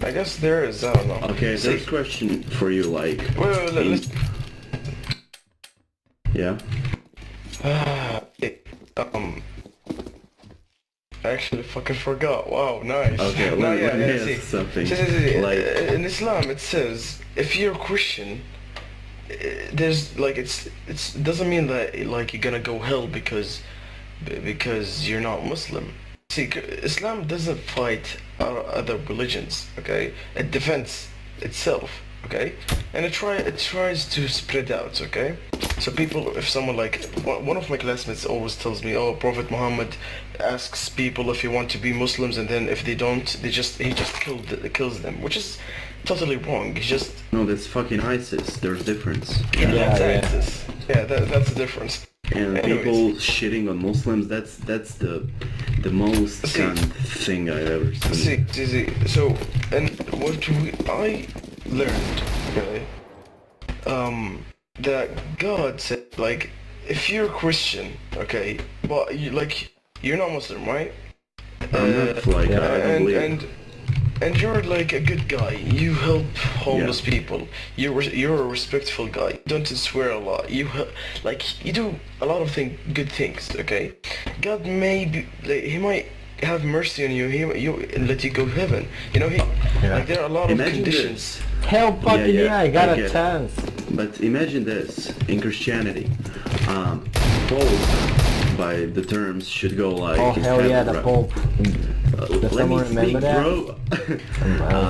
I guess there is. I don't know. Okay, See, there's a question for you, like... wait, let's... Yeah? Hey, I actually fucking forgot. Wow, nice. Okay, No, let me ask see. something. See. Like... In Islam, it says if you're Christian, there's like it doesn't mean that like you're gonna go hell because you're not Muslim. See, Islam doesn't fight other religions. Okay, it defends itself. Okay, and it tries to spread out. Okay, so people, if someone like one of my classmates always tells me, oh, Prophet Muhammad asks people if you want to be Muslims, and then if they don't, he just kills them, which is totally wrong. He just No, that's fucking ISIS. There's difference. that's yeah. ISIS. Yeah, that's the difference. And Anyways. people shitting on Muslims, that's the most See. cunt thing I've ever seen. See. So, and I learned, okay, that God said, like, if you're Christian, okay, but you're not Muslim, right? I'm not like, I don't believe. And you're like a good guy. You help homeless people. You're a respectful guy. You don't swear a lot. You do a lot of good things. Okay, God may be, like, He might have mercy on you. He let you go to heaven. You know, like there are a lot of Imagine conditions. Hell fucking yeah, I got a get it. chance. But imagine this, in Christianity, Pope, by the terms, should go like... Oh his hell yeah, head the right. Pope. Does Let me someone speak, remember that? bro.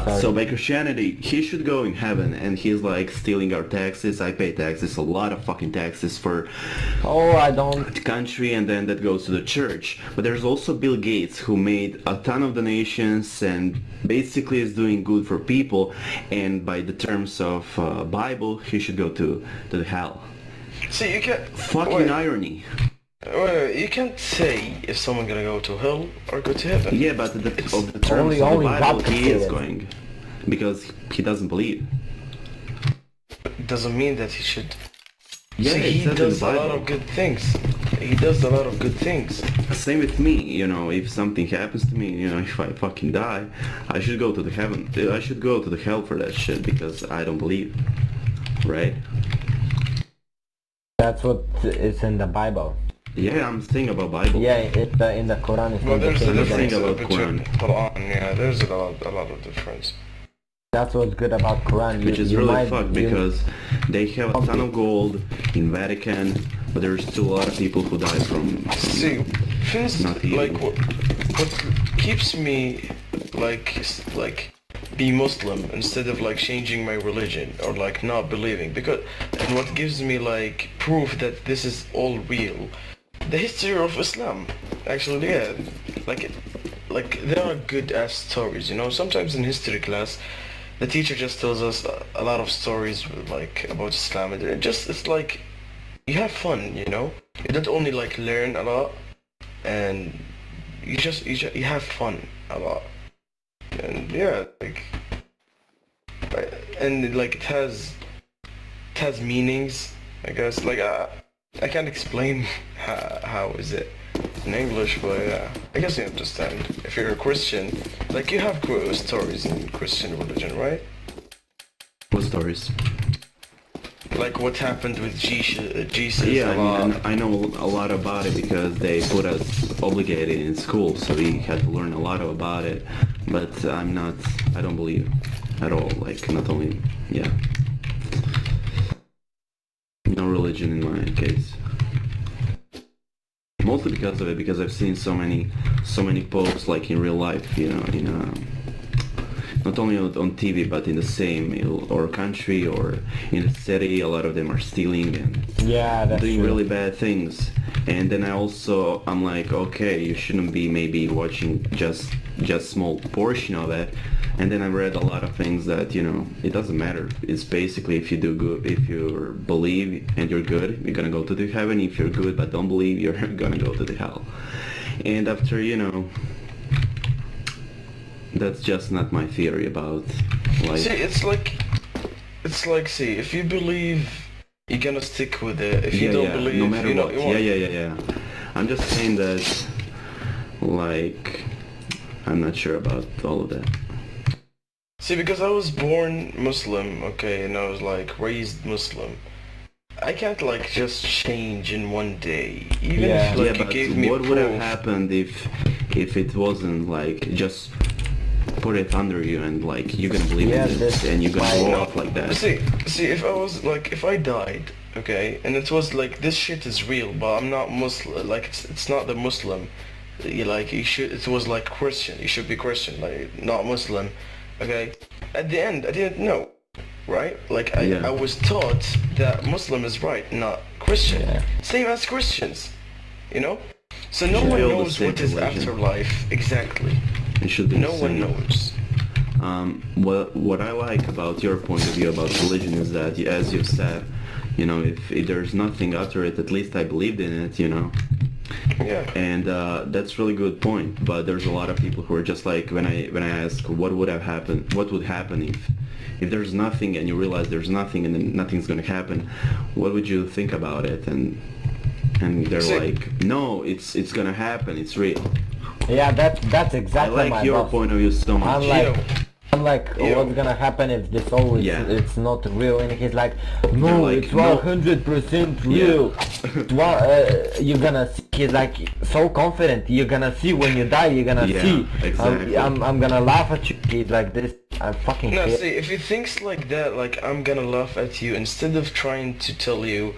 Sorry. So by Christianity, he should go in heaven, and he's like stealing our taxes. I pay taxes, a lot of fucking taxes for Oh, I don't. the country, and then that goes to the church. But there's also Bill Gates, who made a ton of donations and basically is doing good for people, and by the terms of Bible, he should go to the hell. See, you can't. Fucking irony. Wait, you can't say if someone gonna go to hell or go to heaven. Yeah, but of the terms of only the Bible, God can he say is it. going, because he doesn't believe. It doesn't mean that he should. Yeah, See, it he says in does the a lot Bible. of good things. He does a lot of good things. Same with me, you know, if something happens to me, you know, if I fucking die, I should go to the heaven, I should go to the hell for that shit, because I don't believe, right? That's what is in the Bible. Yeah, I'm thinking about Bible. Yeah, in the Quran it's Well, not the there's a same either. difference about between Quran. Quran. Yeah, there's a lot of difference. That's what's good about Quran. Which is you really might- fucked, you- because they have a ton of gold in Vatican, but there's still a lot of people who die from... See, first, Not like evil. what keeps me like be Muslim instead of like changing my religion or like not believing, because and what gives me like proof that this is all real, the history of Islam. Actually, yeah, like there are good ass stories. You know, sometimes in history class, the teacher just tells us a lot of stories like about Islam, and it's like you have fun. You know, you don't only like learn a lot, and you have fun a lot, and yeah, and like it has meanings. I guess like I can't explain how is it in English, but yeah, I guess you understand. If you're a Christian, like you have stories in Christian religion, right? What stories? Like what happened with Jesus. Yeah, a lot. I know a lot about it because they put us obligated in school, so we had to learn a lot about it. But I don't believe at all. Like not only, yeah, no religion in my case. Mostly because of it, because I've seen so many popes like in real life, you know, not only on TV but in the same or country or in the city. A lot of them are stealing and Yeah, that's doing true. really bad things. And then I'm like, okay, you shouldn't be maybe watching just small portion of it. And then I read a lot of things that, you know, it doesn't matter. It's basically if you do good, if you believe and you're good, you're gonna go to the heaven. If you're good but don't believe, you're gonna go to the hell. And after, you know, that's just not my theory about life. See, it's like see, if you believe, you're gonna stick with it. If you don't believe, no matter you know, what. you won't. Yeah. I'm just saying that, like, I'm not sure about all of that. See, because I was born Muslim, okay, and I was like raised Muslim. I can't like just change in one day. Even Yeah. if like Yeah, you but gave me what would have proof. happened if it wasn't like just put it under you and like you're gonna believe Yeah, in this this- and you're gonna why grow not? up like that? See, if I was like, if I died, okay, and it was like this shit is real, but I'm not Muslim. Like it's not the Muslim. You like you should. It was like Christian. You should be Christian, like not Muslim. Okay. At the end, I didn't know, right? Like Yeah. I was taught that Muslim is right, not Christian. Yeah. Same as Christians, you know. So no Should one be all the knows same what is religion. afterlife exactly. It should be No the one same. knows. What I like about your point of view about religion is that, as you said, you know, if there's nothing after it, at least I believed in it, you know. Yeah. And that's really good point. But there's a lot of people who are just like, when I ask what would have happened, what would happen if there's nothing and you realize there's nothing and then nothing's gonna happen, what would you think about it? And they're See- like, no, it's gonna happen, it's real. Yeah, that's I exactly like my your boss. point of view so much. I'm like, Yo. I'm like, Yo. what's gonna happen if this always Yeah. it's not real? And he's like, They're no, like, it's no. 100% real. You're gonna see. He's like so confident. You're gonna see when you die. You're gonna Yeah, see. exactly. I'm gonna laugh at you. He's like this. I fucking No, hate. see, if he thinks like that, like I'm gonna laugh at you instead of trying to tell you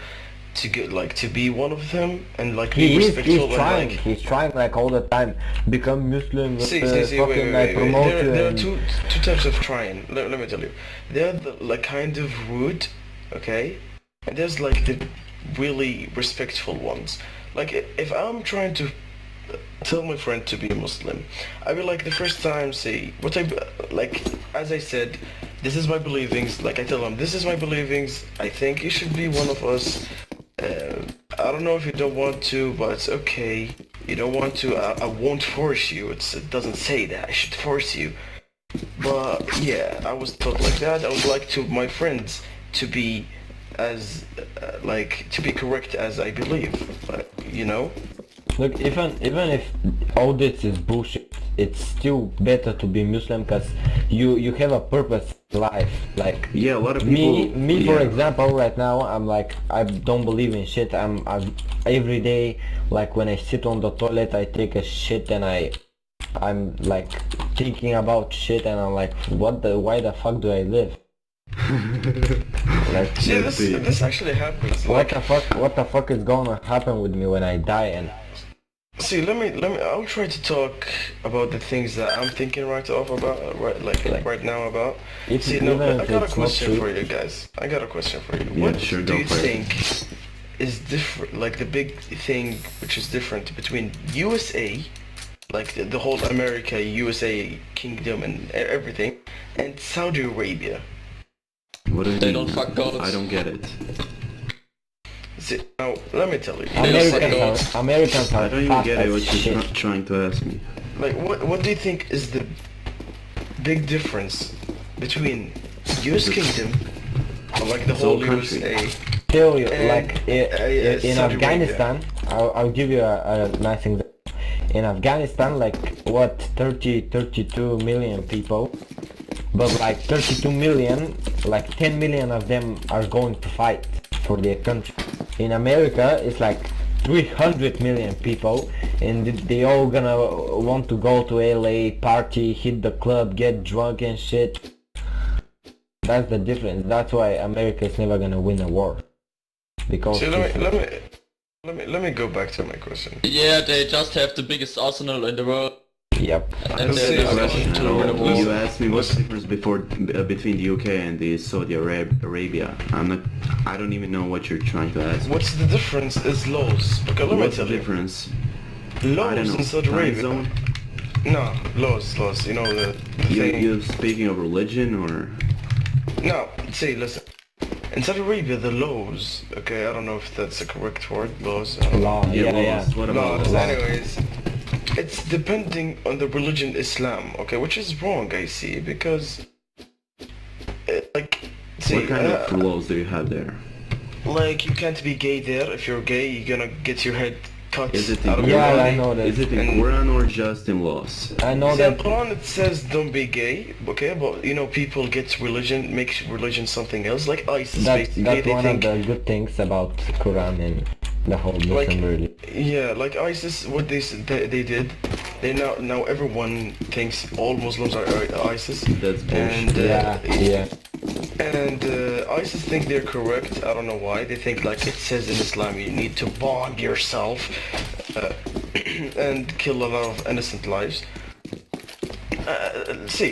to get like to be one of them and like be He's respectful trying. and like. He's trying like all the time. Become Muslim. See, fucking wait, like promote you. There are and- two types of trying. Let me tell you. They're the like kind of rude, okay, and there's like the really respectful ones. Like if I'm trying to tell my friend to be a Muslim, I will like the first time say what I like. As I said, this is my believings. Like I tell them, this is my believings. I think you should be one of us. I don't know if you don't want to, but it's okay. You don't want to. I won't force you. It doesn't say that I should force you. But yeah, I was taught like that. I would like to my friends to be as like to be correct as I believe. But, you know. Look, even if all this is bullshit, it's still better to be Muslim because you have a purpose in life. Like Yeah, a lot of people. me for yeah. example, right now I'm like I don't believe in shit. I'm every day like when I sit on the toilet, I take a shit and I'm like thinking about shit and I'm like, why the fuck do I live? Like See, Let's see. this actually happens. what Like, the fuck is gonna happen with me when I die? And see, let me. I'll try to talk about the things that I'm thinking right off about, right now about. if See, even no, I if got a it's not question true, for you guys. I got a question for you. Yeah, What sure, do go you for it. think is different? Like the big thing which is different between USA, like the whole America, USA kingdom and everything, and Saudi Arabia. What do you They mean? don't fuck gods. I don't get it. See, now let me tell you. Americans I are don't even fast get it. as What shit. you're trying to ask me. Like, what do you think is the big difference between US kingdom, or like the It's all whole country. USA? Tell you, And, like in Saudi Afghanistan, I'll give you a nice example. In Afghanistan, like what 32 million people, but like 32 million, like 10 million of them are going to fight for their country. In America, it's like 300 million people, and they all gonna want to go to LA, party, hit the club, get drunk and shit. That's the difference. That's why America is never gonna win a war. Because See, let me go back to my question. Yeah, they just have the biggest arsenal in the world. yep. And See, they're never question. going to win a You war. asked me what's the difference between the UK and the Saudi Arabia. I don't even know what you're trying to ask. What's the difference is laws. Okay, let me What's the tell you. difference? I Laws don't know. in Saudi Time Arabia. zone? No, laws. You know the thing. You speaking of religion or? No, see, listen. In Saudi Arabia, the laws. Okay, I don't know if that's a correct word. Laws. Law. Yeah, yeah. laws. What about Laws. laws? Anyways, it's depending on the religion Islam. Okay, which is wrong, I see, because like, see, What kind of laws do you have there? like you can't be gay there. If you're gay, you're gonna get your head cut Is it out in of Yeah, your I body. know that. Is it in And- Quran or just in laws? I know See, in that. Quran it says don't be gay, okay? But you know, people get religion, make religion something else, like ISIS. Basically, That's they one think, of the good things about Quran and the whole Muslim religion. yeah, like ISIS. What they did, now everyone thinks all Muslims are ISIS. That's bullshit. And Yeah. and ISIS think they're correct. I don't know why. They think like it says in Islam you need to bond yourself and kill a lot of innocent lives. See,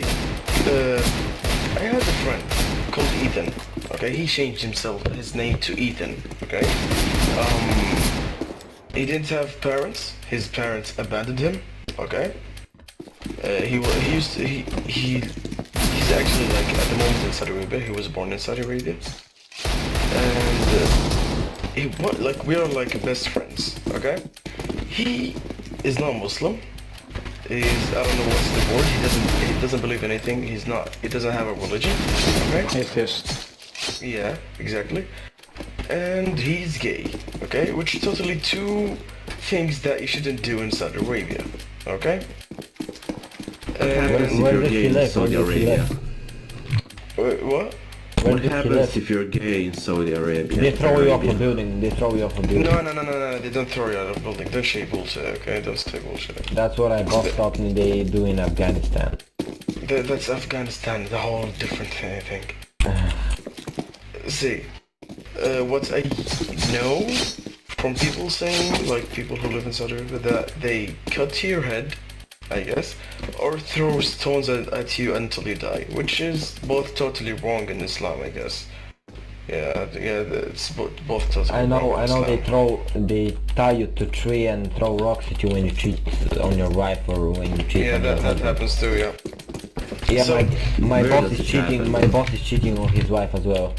I had a friend called Ethan. Okay, he changed his name to Ethan. Okay, he didn't have parents. His parents abandoned him. Okay, he's actually like at the moment in Saudi Arabia. He was born in Saudi Arabia, and like we are like best friends. Okay, he is not Muslim. I don't know what's the word. He doesn't believe anything. He doesn't have a religion. Okay. Atheist. Yeah, exactly. And he's gay. Okay, which are totally two things that you shouldn't do in Saudi Arabia. Okay. What happens Where if you're does he gay in live? Saudi Where does he Arabia? live? What? Where What does he happens live? if you're gay in Saudi Arabia? They throw you off a Arabia? building. They throw you off a building. No. They don't throw you out of the building. Don't say bullshit. Okay, don't say bullshit. That's what I boss taught me they do in Afghanistan. That's Afghanistan. The whole different thing, I think. See, what I know from people saying, like people who live in Saudi Arabia, that they cut to your head, I guess, or throw stones at you until you die, which is both totally wrong in Islam, I guess. Yeah, it's both totally I know. wrong in Islam. They tie you to a tree and throw rocks at you when you cheat on your wife or when you cheat Yeah, on your that husband. happens too, yeah. Yeah, So- my Where boss does is it cheating. happen? My boss is cheating on his wife as well.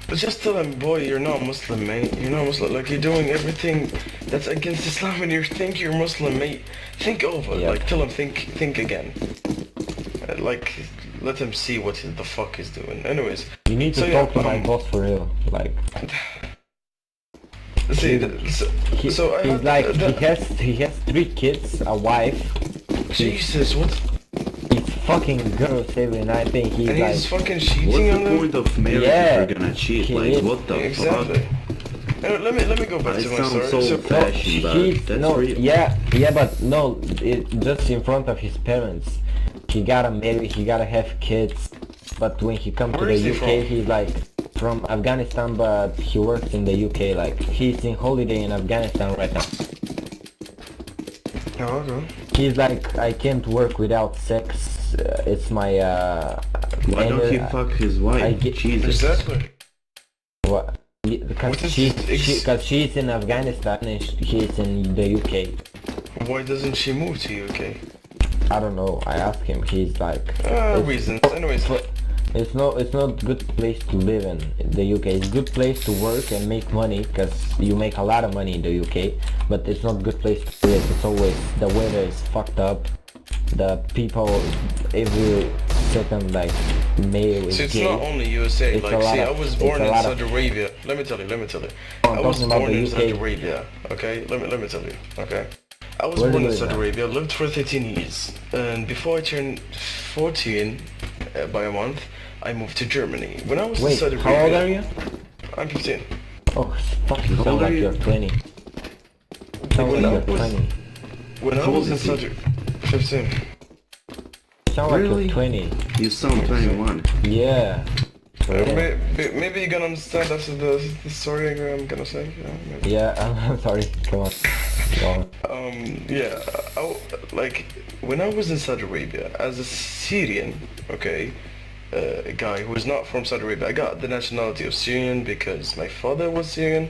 But just tell him, boy, you're not Muslim, mate. You're not Muslim. Like, you're doing everything that's against Islam and you think you're Muslim, mate. Think over. Yeah. Like, tell him, think again. Like, let him see what the fuck he's doing. Anyways, You need to So, yeah, talk to my boss for real. Like see, so I he's had, like he has 3 kids, a wife. Jesus, what? He's fucking girls every night. And he's And like, he's fucking What's cheating on the them? point of marriage Yeah, if you're gonna cheat? he Like, is. what the Exactly. fuck? Anyway, let me go back It to my sounds story. so So, fashion, but he's that's no, real. yeah, but no, just in front of his parents. He gotta marry, he gotta have kids. But when he come to Where the is he UK, from? he's like from Afghanistan, but he works in the UK. Like he's in holiday in Afghanistan right now. oh, okay. He's like, I can't work without sex. It's my Why don't you fuck his wife? I get- Jesus. Exactly. What? Because What is she's in Afghanistan and he's in the UK. Why doesn't she move to UK? I don't know. I asked him. He's like, it's- Reasons. Anyways, It's not good place to live in the UK. It's good place to work and make money because you make a lot of money in the UK. But it's not good place to live. It's always the weather is fucked up. The people every second like male is so it's gay. not only USA. It's Like, a lot see, of- I was it's born a in lot of- Saudi Arabia. Let me tell you. I'm I was talking about born the in UK. Saudi Arabia. Okay, let me tell you. Okay, I was Where do born you in live Saudi now? Arabia. Lived for 13 years, and before I turned 14 by a month, I moved to Germany. When I was in Wait, Saudi how Arabia, old are you? I'm 15. Oh, fuck, you How sound old are like you? you're 20. Sound When like I you're was 20. when I How was old in is he? Saudi 15. Sound like Really? you're 20. You sound 21. Yeah. For real. Maybe you're gonna understand after the story I'm gonna say. Yeah, maybe. Yeah, I'm sorry. Come on. Go on. Yeah, like when I was in Saudi Arabia as a Syrian, okay, guy who is not from Saudi Arabia, I got the nationality of Syrian because my father was Syrian,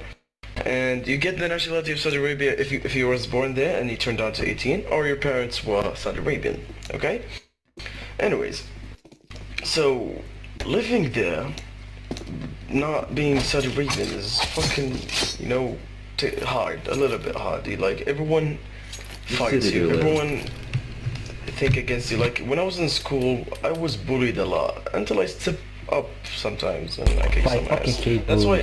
and you get the nationality of Saudi Arabia if you was born there and you turned down to 18, or your parents were Saudi Arabian, okay. Anyways, so living there, not being Saudi Arabian is fucking, hard, a little bit hard. Like everyone fights city you, you live. everyone think against you. Like when I was in school, I was bullied a lot until I step up sometimes and I kick By some fucking ass. kid That's why,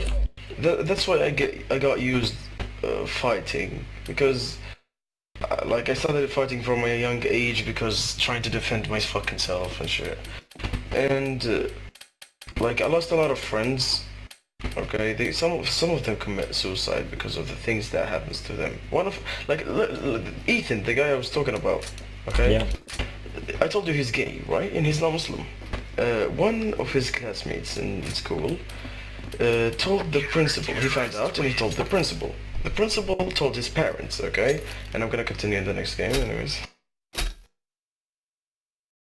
bullies. that's why I got used fighting because like I started fighting from a young age because trying to defend my fucking self and shit. And like I lost a lot of friends. Okay, some of them commit suicide because of the things that happens to them. One of like Ethan, the guy I was talking about. Okay. Yeah. I told you he's gay, right? And he's not Muslim. One of his classmates in school told the principal. He found out and he told the principal. The principal told his parents, okay? And I'm gonna continue in the next game anyways.